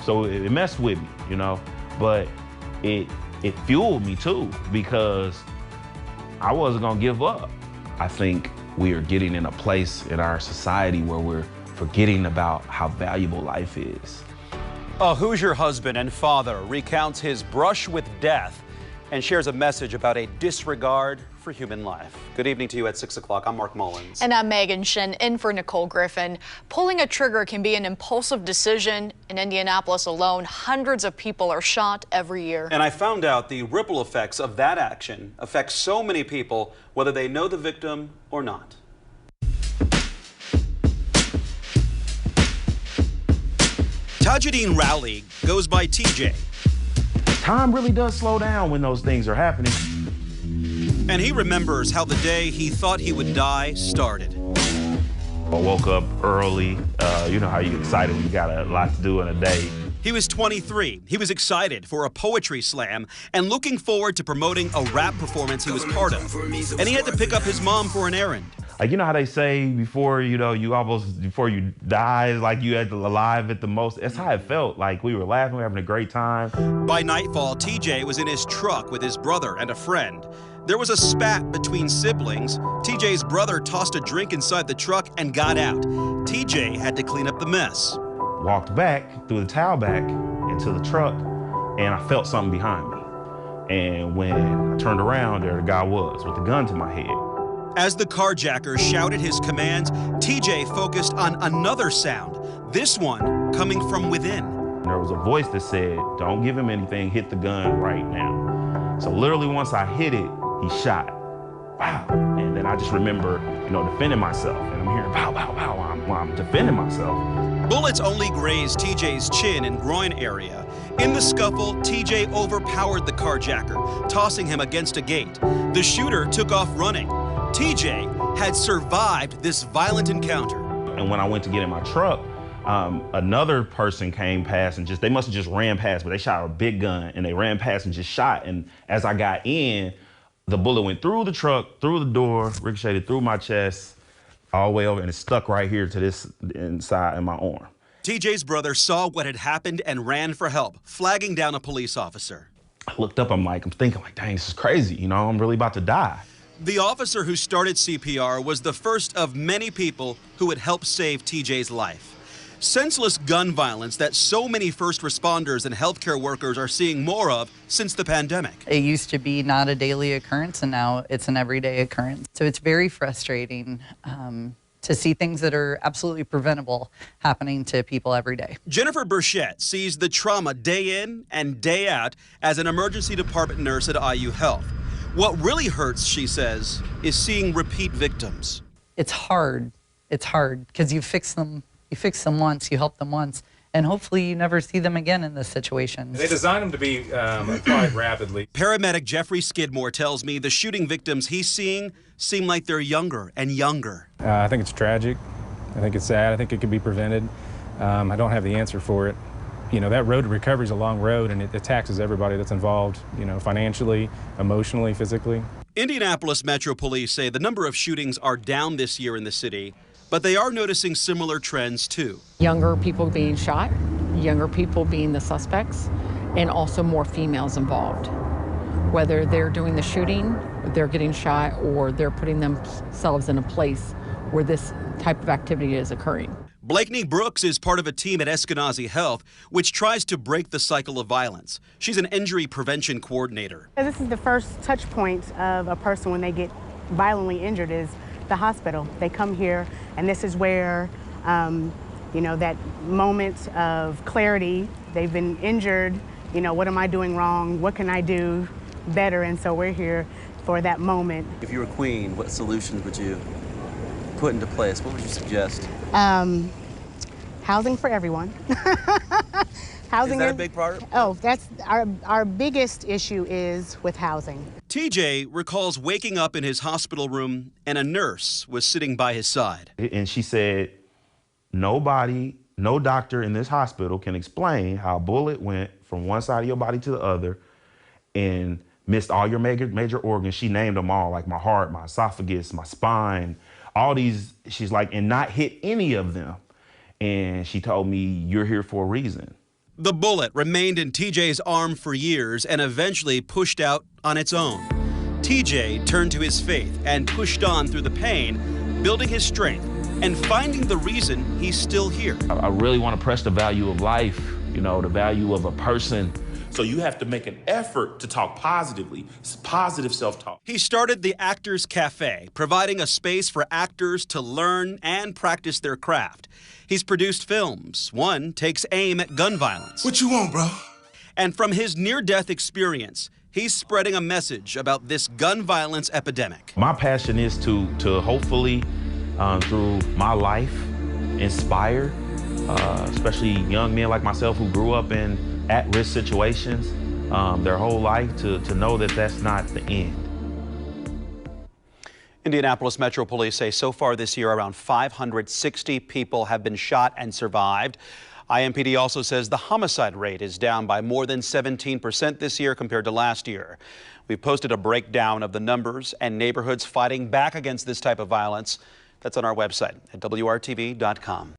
So it messed with me, you know, but it fueled me too, because I wasn't gonna give up. I think we are getting in a place in our society where we're forgetting about how valuable life is. A Hoosier husband and father recounts his brush with death and shares a message about a disregard for human life. Good evening to you at 6 o'clock. I'm Mark Mullins. And I'm Megan Shin, in for Nicole Griffin. Pulling a trigger can be an impulsive decision. In Indianapolis alone, hundreds of people are shot every year. And I found out the ripple effects of that action affect so many people, whether they know the victim or not. Tajuddin Rowley goes by TJ. Time really does slow down when those things are happening. And he remembers how the day he thought he would die started. I woke up early. You know how you get excited when you got a lot to do in a day. He was 23. He was excited for a poetry slam and looking forward to promoting a rap performance he was part of. And he had to pick up his mom for an errand. Like, you know how they say before, before you die, it's like you had alive at the most. That's how it felt. Like, we were laughing, we were having a great time. By nightfall, TJ was in his truck with his brother and a friend. There was a spat between siblings. TJ's brother tossed a drink inside the truck and got out. TJ had to clean up the mess. Walked back, threw the towel back into the truck, and I felt something behind me. And when I turned around, there the guy was with a gun to my head. As the carjacker shouted his commands, TJ focused on another sound, this one coming from within. There was a voice that said, "Don't give him anything, hit the gun right now." So literally once I hit it, he shot. Wow. And then I just remember, defending myself. And I'm hearing pow, pow, pow while I'm defending myself. Bullets only grazed TJ's chin and groin area. In the scuffle, TJ overpowered the carjacker, tossing him against a gate. The shooter took off running. TJ had survived this violent encounter. And when I went to get in my truck, another person came past and they must have just ran past, but they shot a big gun and they ran past and just shot. And as I got in, the bullet went through the truck, through the door, ricocheted through my chest, all the way over, and it stuck right here to this inside in my arm. TJ's brother saw what had happened and ran for help, flagging down a police officer. I looked up, I'm thinking, dang, this is crazy. I'm really about to die. The officer who started CPR was the first of many people who would help save TJ's life. Senseless gun violence that so many first responders and healthcare workers are seeing more of since the pandemic. It used to be not a daily occurrence, and now it's an everyday occurrence. So it's very frustrating to see things that are absolutely preventable happening to people every day. Jennifer Burchett sees the trauma day in and day out as an emergency department nurse at IU Health. What really hurts, she says, is seeing repeat victims. It's hard. It's hard because you fix them once, you help them once, and hopefully you never see them again in this situation. They design them to be applied rapidly. Paramedic Jeffrey Skidmore tells me the shooting victims he's seeing seem like they're younger and younger. I think it's tragic. I think it's sad. I think it could be prevented. I don't have the answer for it. That road to recovery is a long road, and it taxes everybody that's involved, financially, emotionally, physically. Indianapolis Metro Police say the number of shootings are down this year in the city, but they are noticing similar trends too. Younger people being shot, younger people being the suspects, and also more females involved. Whether they're doing the shooting, they're getting shot, or they're putting themselves in a place where this type of activity is occurring. Blakeney Brooks is part of a team at Eskenazi Health, which tries to break the cycle of violence. She's an injury prevention coordinator. This is the first touch point of a person when they get violently injured is the hospital. They come here, and this is where, that moment of clarity. They've been injured. What am I doing wrong? What can I do better? And so we're here for that moment. If you were queen, what solutions would you put into place? What would you suggest? Housing for everyone. Housing is that a big part? Oh, that's our biggest issue is with housing. TJ recalls waking up in his hospital room and a nurse was sitting by his side. And she said, no doctor in this hospital can explain how a bullet went from one side of your body to the other and missed all your major organs. She named them all, like my heart, my esophagus, my spine, all these. She's like, and not hit any of them. And she told me, you're here for a reason. The bullet remained in TJ's arm for years and eventually pushed out on its own. TJ turned to his faith and pushed on through the pain, building his strength and finding the reason he's still here. I really want to press the value of life, you know, the value of a person. So you have to make an effort to talk positively, positive self-talk. He started the Actors Cafe, providing a space for actors to learn and practice their craft. He's produced films. One takes aim at gun violence. What you want, bro? And from his near-death experience, he's spreading a message about this gun violence epidemic. My passion is to hopefully, through my life, inspire, especially young men like myself who grew up in at-risk situations their whole life to know that that's not the end. Indianapolis Metro Police say so far this year around 560 people have been shot and survived. IMPD also says the homicide rate is down by more than 17% this year compared to last year. We've posted a breakdown of the numbers and neighborhoods fighting back against this type of violence. That's on our website at WRTV.com.